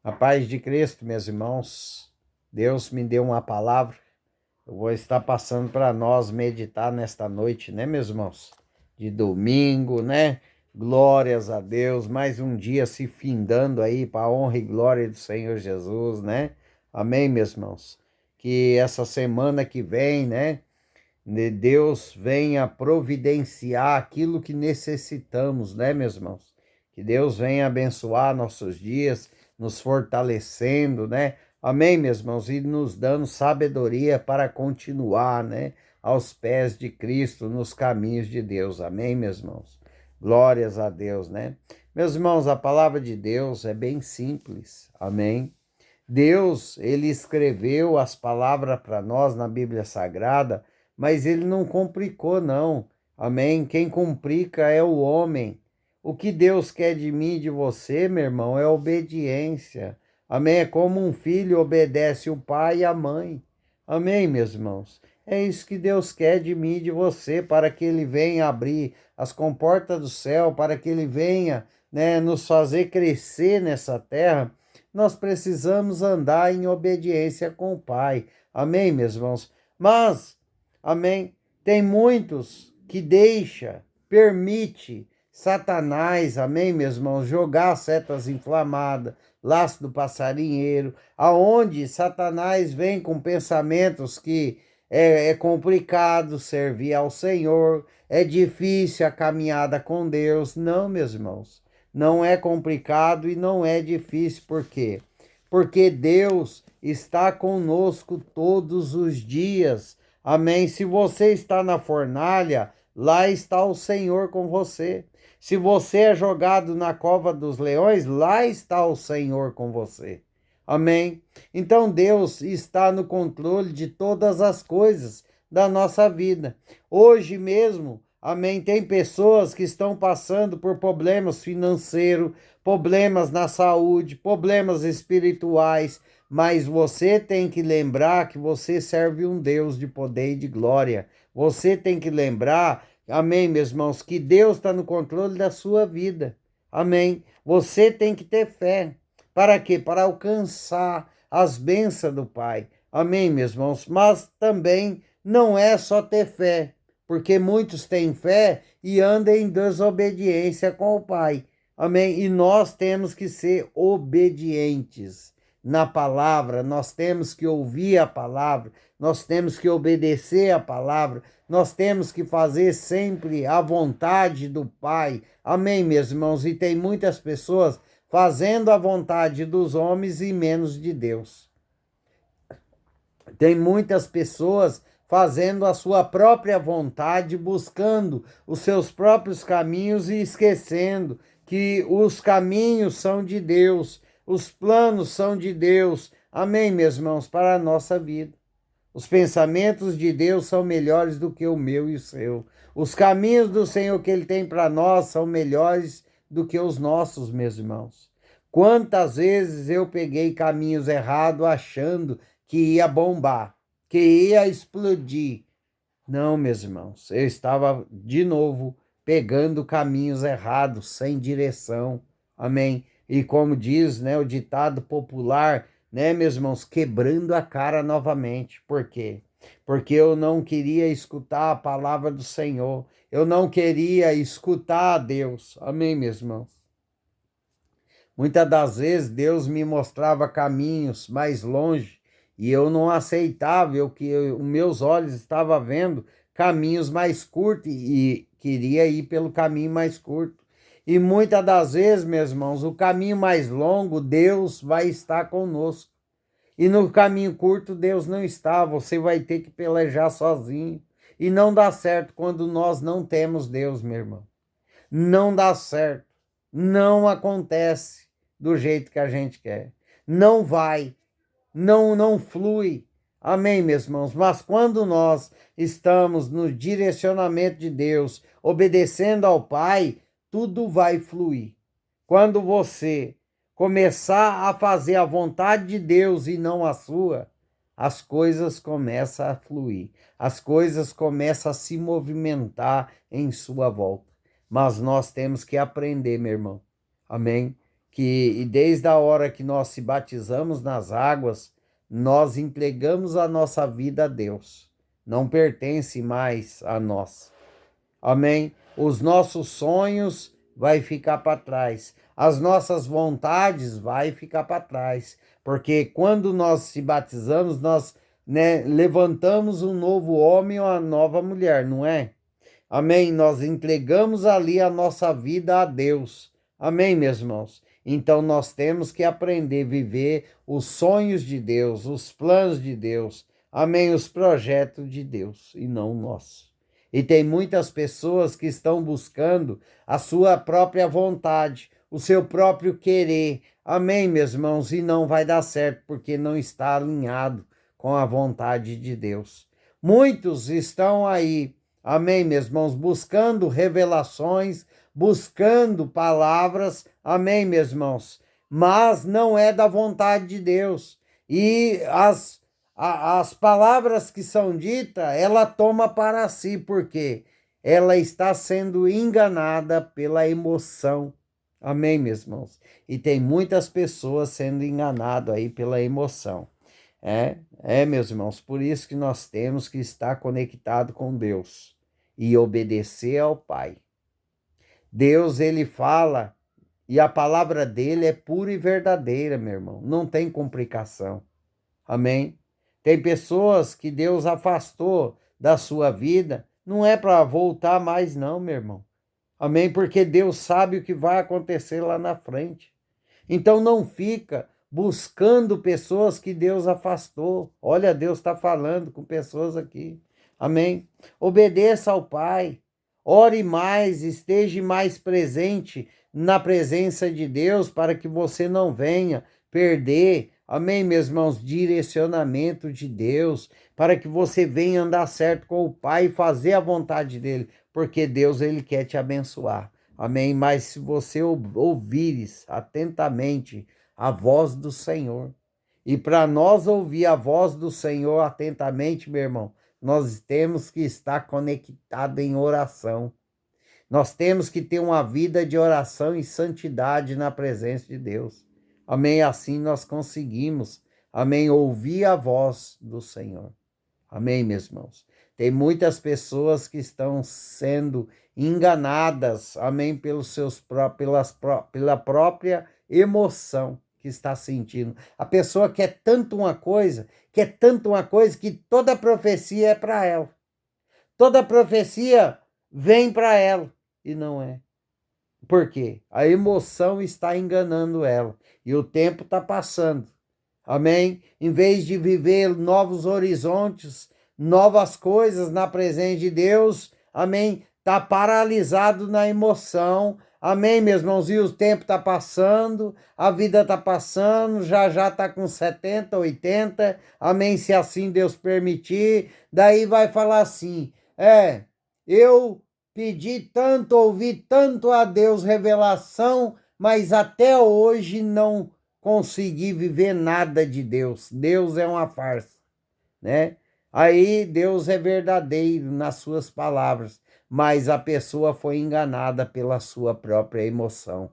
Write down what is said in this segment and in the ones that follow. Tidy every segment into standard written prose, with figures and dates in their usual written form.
A paz de Cristo, meus irmãos. Deus me deu uma palavra. Eu vou estar passando para nós meditar nesta noite, né, meus irmãos? De domingo, né? Glórias a Deus. Mais um dia se findando aí para a honra e glória do Senhor Jesus, né? Amém, meus irmãos? Que essa semana que vem, né? Deus venha providenciar aquilo que necessitamos, né, meus irmãos? Que Deus venha abençoar nossos dias, nos fortalecendo, né? Amém, meus irmãos? E nos dando sabedoria para continuar, né? Aos pés de Cristo, nos caminhos de Deus. Amém, meus irmãos? Glórias a Deus, né? Meus irmãos, a palavra de Deus é bem simples. Amém? Deus, ele escreveu as palavras para nós na Bíblia Sagrada, mas ele não complicou, não. Amém? Quem complica é o homem. O que Deus quer de mim e de você, meu irmão, é obediência. Amém? É como um filho obedece o pai e a mãe. Amém, meus irmãos? É isso que Deus quer de mim e de você, para que ele venha abrir as comportas do céu, para que ele venha, né, nos fazer crescer nessa terra. Nós precisamos andar em obediência com o Pai. Amém, meus irmãos? Mas, amém, tem muitos que permite Satanás, amém, meus irmãos, jogar setas inflamadas, laço do passarinheiro, aonde Satanás vem com pensamentos que é complicado servir ao Senhor, é difícil a caminhada com Deus. Não, meus irmãos. Não é complicado e não é difícil. Por quê? Porque Deus está conosco todos os dias. Amém? Se você está na fornalha, lá está o Senhor com você. Se você é jogado na cova dos leões, lá está o Senhor com você. Amém? Então Deus está no controle de todas as coisas da nossa vida. Hoje mesmo, amém, tem pessoas que estão passando por problemas financeiros, problemas na saúde, problemas espirituais, mas você tem que lembrar que você serve um Deus de poder e de glória. Você tem que lembrar, amém, meus irmãos, que Deus está no controle da sua vida. Amém? Você tem que ter fé. Para quê? Para alcançar as bênçãos do Pai. Amém, meus irmãos? Mas também não é só ter fé, porque muitos têm fé e andam em desobediência com o Pai. Amém? E nós temos que ser obedientes na palavra, nós temos que ouvir a palavra, nós temos que obedecer a palavra, nós temos que fazer sempre a vontade do Pai. Amém, meus irmãos? E tem muitas pessoas fazendo a vontade dos homens e menos de Deus. Tem muitas pessoas fazendo a sua própria vontade, buscando os seus próprios caminhos e esquecendo que os caminhos são de Deus, os planos são de Deus. Amém, meus irmãos, para a nossa vida. Os pensamentos de Deus são melhores do que o meu e o seu. Os caminhos do Senhor que Ele tem para nós são melhores do que os nossos, meus irmãos. Quantas vezes eu peguei caminhos errados achando que ia bombar, que ia explodir. Não, meus irmãos, eu estava de novo pegando caminhos errados, sem direção. Amém? E como diz, né, o ditado popular, né, meus irmãos, quebrando a cara novamente. Por quê? Porque eu não queria escutar a palavra do Senhor. Eu não queria escutar a Deus. Amém, meus irmãos? Muitas das vezes Deus me mostrava caminhos mais longe e eu não aceitava, os meus olhos estavam vendo caminhos mais curtos e queria ir pelo caminho mais curto. E muitas das vezes, meus irmãos, o caminho mais longo, Deus vai estar conosco. E no caminho curto, Deus não está, você vai ter que pelejar sozinho. E não dá certo quando nós não temos Deus, meu irmão. Não dá certo. Não acontece do jeito que a gente quer. Não vai, não flui. Amém, meus irmãos? Mas quando nós estamos no direcionamento de Deus, obedecendo ao Pai, tudo vai fluir. Quando você começar a fazer a vontade de Deus e não a sua, as coisas começam a fluir, as coisas começam a se movimentar em sua volta. Mas nós temos que aprender, meu irmão. Amém? e desde a hora que nós se batizamos nas águas, nós entregamos a nossa vida a Deus. Não pertence mais a nós. Amém? Os nossos sonhos vai ficar para trás. As nossas vontades vai ficar para trás. Porque quando nós se batizamos, nós, né, levantamos um novo homem ou uma nova mulher, não é? Amém? Nós entregamos ali a nossa vida a Deus. Amém, meus irmãos? Então nós temos que aprender a viver os sonhos de Deus, os planos de Deus. Amém? Os projetos de Deus e não o nosso. E tem muitas pessoas que estão buscando a sua própria vontade, o seu próprio querer. Amém, meus irmãos? E não vai dar certo porque não está alinhado com a vontade de Deus. Muitos estão aí, amém, meus irmãos, buscando revelações, buscando palavras, amém, meus irmãos, mas não é da vontade de Deus. E as palavras que são ditas, ela toma para si, porque ela está sendo enganada pela emoção. Amém, meus irmãos? E tem muitas pessoas sendo enganadas aí pela emoção. Meus irmãos, por isso que nós temos que estar conectado com Deus e obedecer ao Pai. Deus, ele fala, e a palavra dele é pura e verdadeira, meu irmão. Não tem complicação. Amém? Tem pessoas que Deus afastou da sua vida, não é para voltar mais não, meu irmão. Amém? Porque Deus sabe o que vai acontecer lá na frente. Então não fica buscando pessoas que Deus afastou. Olha, Deus está falando com pessoas aqui. Amém? Obedeça ao Pai. Ore mais, esteja mais presente na presença de Deus para que você não venha perder, amém, meus irmãos, direcionamento de Deus, para que você venha andar certo com o Pai e fazer a vontade dele, porque Deus, ele quer te abençoar. Amém? Mas se você ouvires atentamente a voz do Senhor, e para nós ouvir a voz do Senhor atentamente, meu irmão, nós temos que estar conectado em oração. Nós temos que ter uma vida de oração e santidade na presença de Deus. Amém? Assim nós conseguimos, amém, ouvir a voz do Senhor. Amém, meus irmãos? Tem muitas pessoas que estão sendo enganadas, amém, pela própria emoção que está sentindo. A pessoa quer tanto uma coisa, que toda profecia é para ela. Toda profecia vem para ela e não é. Por quê? A emoção está enganando ela e o tempo está passando. Amém? Em vez de viver novos horizontes, novas coisas na presença de Deus, amém? Está paralisado na emoção, amém, meus irmãos? E o tempo está passando, a vida está passando, já está com 70, 80, amém? Se assim Deus permitir, daí vai falar assim, eu pedi tanto, ouvi tanto a Deus revelação, mas até hoje não consegui viver nada de Deus. Deus é uma farsa, né? Aí Deus é verdadeiro nas suas palavras, mas a pessoa foi enganada pela sua própria emoção,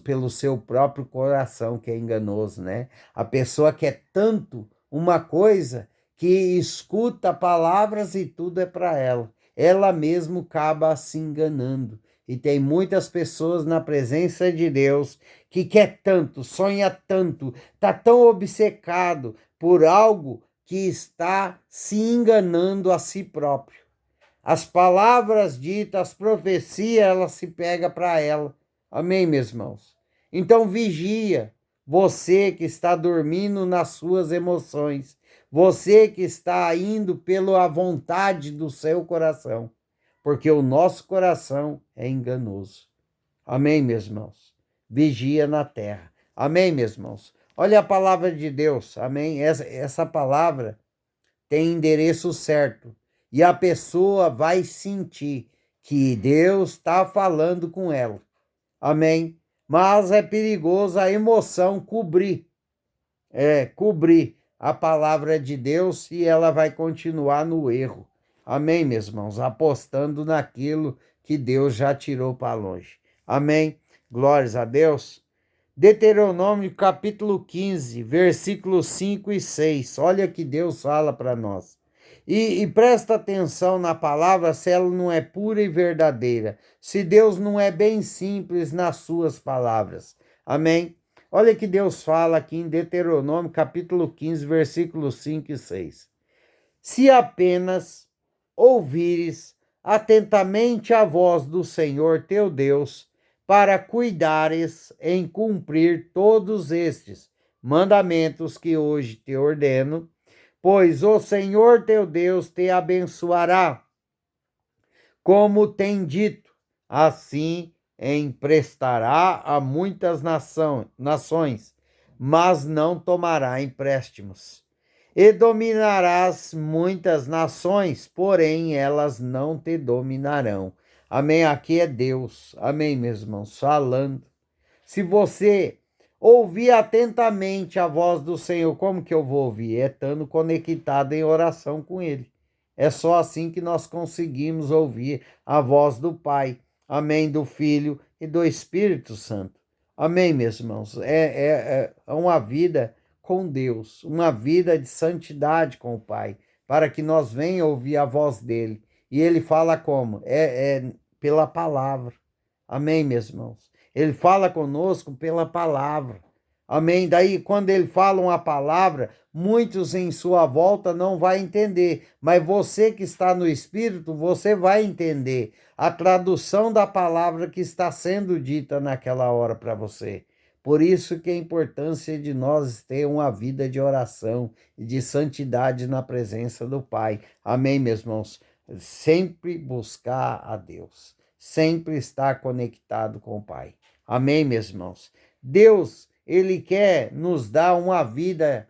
pelo seu próprio coração que é enganoso, né? A pessoa quer tanto uma coisa que escuta palavras e tudo é para ela. Ela mesma acaba se enganando. E tem muitas pessoas na presença de Deus que quer tanto, sonha tanto, está tão obcecado por algo que está se enganando a si próprio. As palavras ditas, as profecias, ela se pega para ela. Amém, meus irmãos? Então vigia, você que está dormindo nas suas emoções, você que está indo pela vontade do seu coração, porque o nosso coração é enganoso. Amém, meus irmãos? Vigia na terra. Amém, meus irmãos? Olha a palavra de Deus, amém? Essa palavra tem endereço certo e a pessoa vai sentir que Deus está falando com ela. Amém? Mas é perigoso a emoção cobrir a palavra de Deus e ela vai continuar no erro. Amém, meus irmãos? Apostando naquilo que Deus já tirou para longe. Amém? Glórias a Deus. Deuteronômio capítulo 15, versículos 5 e 6. Olha que Deus fala para nós. E presta atenção na palavra se ela não é pura e verdadeira. Se Deus não é bem simples nas suas palavras. Amém? Olha que Deus fala aqui em Deuteronômio capítulo 15, versículos 5 e 6. Se apenas ouvires atentamente a voz do Senhor teu Deus, para cuidares em cumprir todos estes mandamentos que hoje te ordeno, pois o Senhor teu Deus te abençoará, como tem dito, assim emprestará a muitas nações, mas não tomará empréstimos. E dominarás muitas nações, porém elas não te dominarão. Amém? Aqui é Deus. Amém, meus irmãos? Falando. Se você ouvir atentamente a voz do Senhor, como que eu vou ouvir? É estando conectado em oração com Ele. É só assim que nós conseguimos ouvir a voz do Pai. Amém? Do Filho e do Espírito Santo. Amém, meus irmãos? É uma vida com Deus, uma vida de santidade com o Pai, para que nós venhamos ouvir a voz dele. E ele fala como? É pela palavra. Amém, meus irmãos? Ele fala conosco pela palavra. Amém? Daí, quando ele fala uma palavra, muitos em sua volta não vai entender, mas você que está no Espírito, você vai entender a tradução da palavra que está sendo dita naquela hora para você. Por isso que a importância de nós ter uma vida de oração e de santidade na presença do Pai. Amém, meus irmãos? Sempre buscar a Deus, sempre estar conectado com o Pai. Amém, meus irmãos? Deus, ele quer nos dar uma vida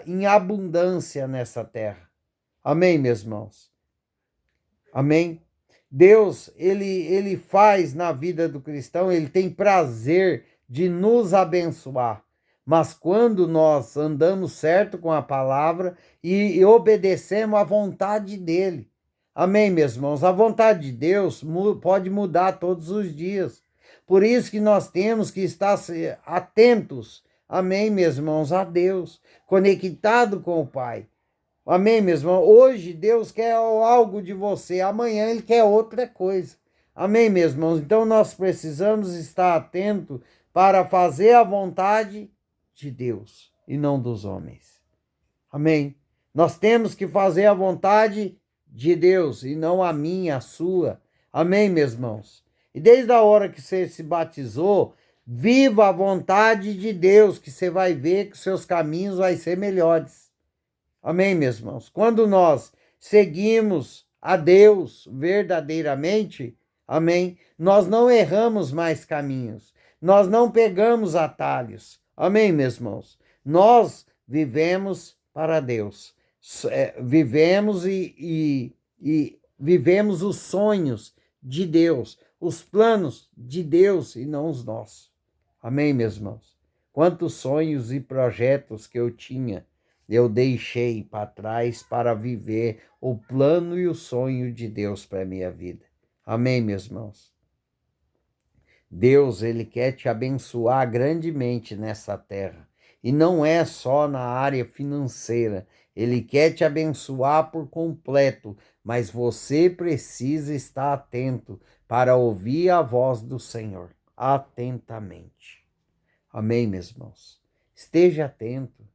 em abundância nessa terra. Amém, meus irmãos? Amém? Deus, ele faz na vida do cristão, ele tem prazer de nos abençoar. Mas quando nós andamos certo com a palavra e obedecemos à vontade dele. Amém, meus irmãos? A vontade de Deus pode mudar todos os dias. Por isso que nós temos que estar atentos, amém, meus irmãos, a Deus, conectado com o Pai. Amém, meus irmãos? Hoje Deus quer algo de você, amanhã Ele quer outra coisa. Amém, meus irmãos? Então nós precisamos estar atentos para fazer a vontade de Deus e não dos homens. Amém? Nós temos que fazer a vontade de Deus e não a minha, a sua. Amém, meus irmãos? E desde a hora que você se batizou, viva a vontade de Deus, que você vai ver que os seus caminhos vão ser melhores. Amém, meus irmãos? Quando nós seguimos a Deus verdadeiramente, amém, nós não erramos mais caminhos, nós não pegamos atalhos. Amém, meus irmãos? Nós vivemos para Deus, vivemos e vivemos os sonhos de Deus, os planos de Deus e não os nossos. Amém, meus irmãos? Quantos sonhos e projetos que eu tinha, eu deixei para trás para viver o plano e o sonho de Deus para a minha vida. Amém, meus irmãos? Deus, ele quer te abençoar grandemente nessa terra. E não é só na área financeira. Ele quer te abençoar por completo, mas você precisa estar atento para ouvir a voz do Senhor atentamente. Amém, meus irmãos? Esteja atento.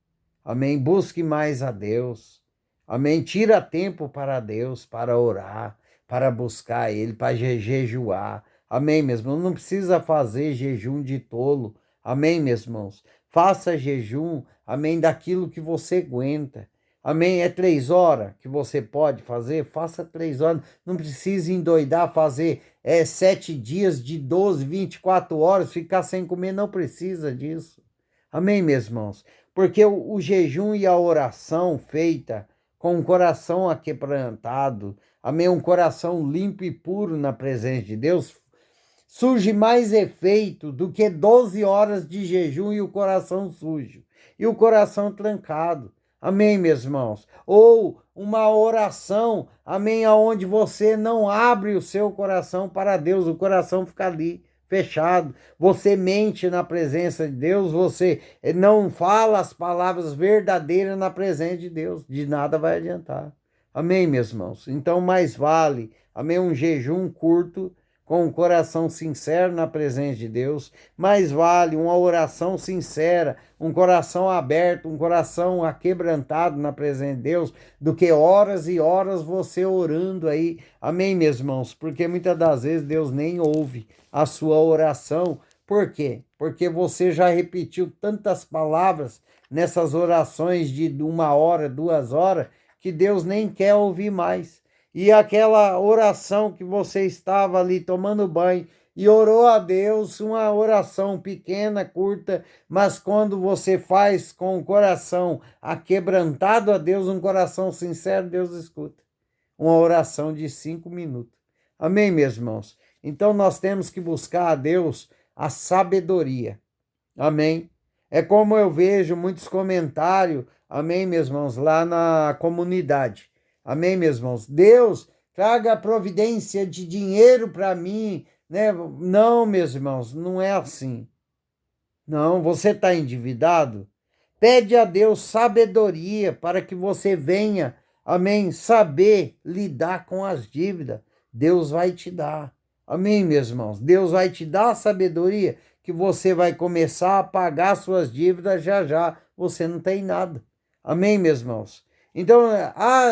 Amém? Busque mais a Deus. Amém? Tira tempo para Deus, para orar, para buscar Ele, para jejuar. Amém, meus irmãos? Não precisa fazer jejum de tolo. Amém, meus irmãos? Faça jejum, amém, daquilo que você aguenta. Amém? É 3 horas que você pode fazer? Faça 3 horas. Não precisa endoidar, fazer 7 dias de 12, 24 horas, ficar sem comer. Não precisa disso. Amém, meus irmãos? Porque o jejum e a oração feita com um coração aquebrantado, amém, um coração limpo e puro na presença de Deus, surge mais efeito do que 12 horas de jejum e o coração sujo, e o coração trancado. Amém, meus irmãos? Ou uma oração, amém, aonde você não abre o seu coração para Deus, o coração fica ali fechado, você mente na presença de Deus, você não fala as palavras verdadeiras na presença de Deus, de nada vai adiantar. Amém, meus irmãos? Então, mais vale, amém, um jejum curto, com um coração sincero na presença de Deus, mais vale uma oração sincera, um coração aberto, um coração aquebrantado na presença de Deus, do que horas e horas você orando aí. Amém, meus irmãos? Porque muitas das vezes Deus nem ouve a sua oração. Por quê? Porque você já repetiu tantas palavras nessas orações de 1 hora, 2 horas, que Deus nem quer ouvir mais. E aquela oração que você estava ali tomando banho e orou a Deus, uma oração pequena, curta, mas quando você faz com o coração aquebrantado a Deus, um coração sincero, Deus escuta. Uma oração de 5 minutos. Amém, meus irmãos? Então nós temos que buscar a Deus a sabedoria. Amém? É como eu vejo muitos comentários, amém, meus irmãos, lá na comunidade. Amém, meus irmãos? Deus, traga providência de dinheiro para mim, né? Não, meus irmãos, não é assim. Não, você está endividado? Pede a Deus sabedoria para que você venha, amém, saber lidar com as dívidas. Deus vai te dar. Amém, meus irmãos? Deus vai te dar a sabedoria que você vai começar a pagar suas dívidas já já. Você não tem nada. Amém, meus irmãos? Então,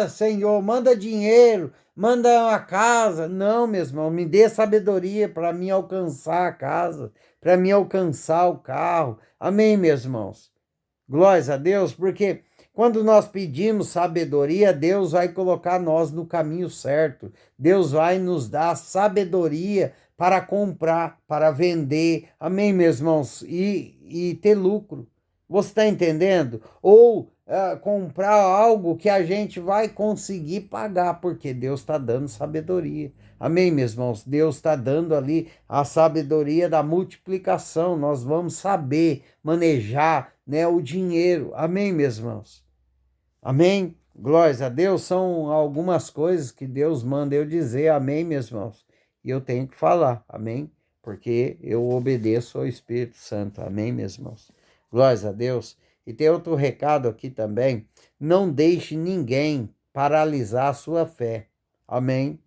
Senhor, manda dinheiro, manda uma casa. Não, meus irmãos, me dê sabedoria para mim alcançar a casa, para mim alcançar o carro. Amém, meus irmãos? Glórias a Deus, porque quando nós pedimos sabedoria, Deus vai colocar nós no caminho certo. Deus vai nos dar sabedoria para comprar, para vender. Amém, meus irmãos? E ter lucro. Você está entendendo? Ou comprar algo que a gente vai conseguir pagar, porque Deus está dando sabedoria. Amém, meus irmãos? Deus está dando ali a sabedoria da multiplicação. Nós vamos saber manejar, né, o dinheiro. Amém, meus irmãos? Amém? Glórias a Deus. São algumas coisas que Deus manda eu dizer. Amém, meus irmãos? E eu tenho que falar. Amém? Porque eu obedeço ao Espírito Santo. Amém, meus irmãos? Glórias a Deus. E tem outro recado aqui também. Não deixe ninguém paralisar a sua fé. Amém?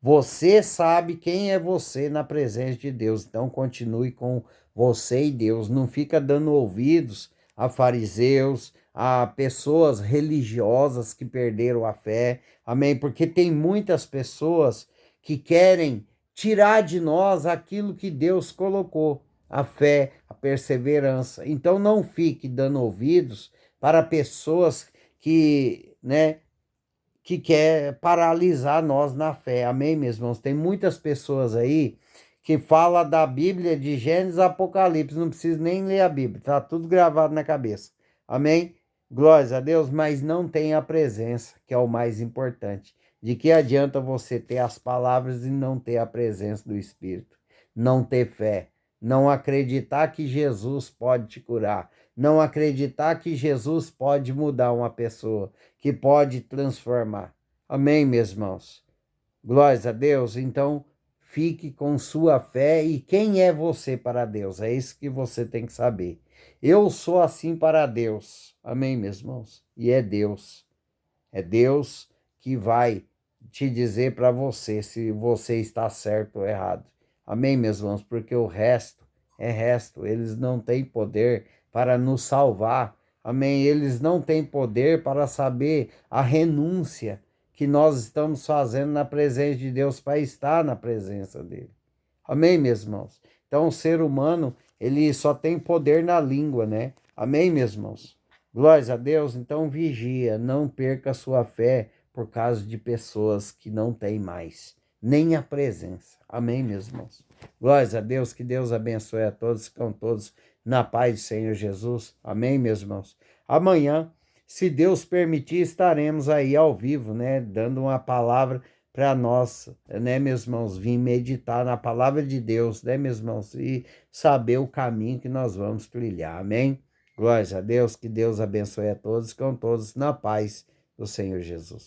Você sabe quem é você na presença de Deus, então continue com você e Deus. Não fica dando ouvidos a fariseus, a pessoas religiosas que perderam a fé, amém? Porque tem muitas pessoas que querem tirar de nós aquilo que Deus colocou, a fé, a perseverança. Então não fique dando ouvidos para pessoas que quer paralisar nós na fé. Amém, meus irmãos? Tem muitas pessoas aí que falam da Bíblia de Gênesis a Apocalipse, não precisa nem ler a Bíblia, tá tudo gravado na cabeça. Amém? Glórias a Deus, mas não tem a presença, que é o mais importante. De que adianta você ter as palavras e não ter a presença do Espírito? Não ter fé, não acreditar que Jesus pode te curar, não acreditar que Jesus pode mudar uma pessoa, que pode transformar. Amém, meus irmãos? Glórias a Deus. Então, fique com sua fé. E quem é você para Deus? É isso que você tem que saber. Eu sou assim para Deus. Amém, meus irmãos? E é Deus. É Deus que vai te dizer para você se você está certo ou errado. Amém, meus irmãos? Porque o resto é resto. Eles não têm poder para nos salvar. Amém? Eles não têm poder para saber a renúncia que nós estamos fazendo na presença de Deus para estar na presença dele. Amém, meus irmãos? Então, o ser humano, ele só tem poder na língua, né? Amém, meus irmãos? Glórias a Deus. Então, vigia, não perca a sua fé por causa de pessoas que não têm mais nem a presença. Amém, meus irmãos? Glórias a Deus, que Deus abençoe a todos, ficam todos na paz do Senhor Jesus. Amém, meus irmãos? Amanhã, se Deus permitir, estaremos aí ao vivo, né? Dando uma palavra para nós, né, meus irmãos? Vir meditar na palavra de Deus, né, meus irmãos? E saber o caminho que nós vamos trilhar. Amém? Glórias a Deus, que Deus abençoe a todos, ficam todos na paz do Senhor Jesus.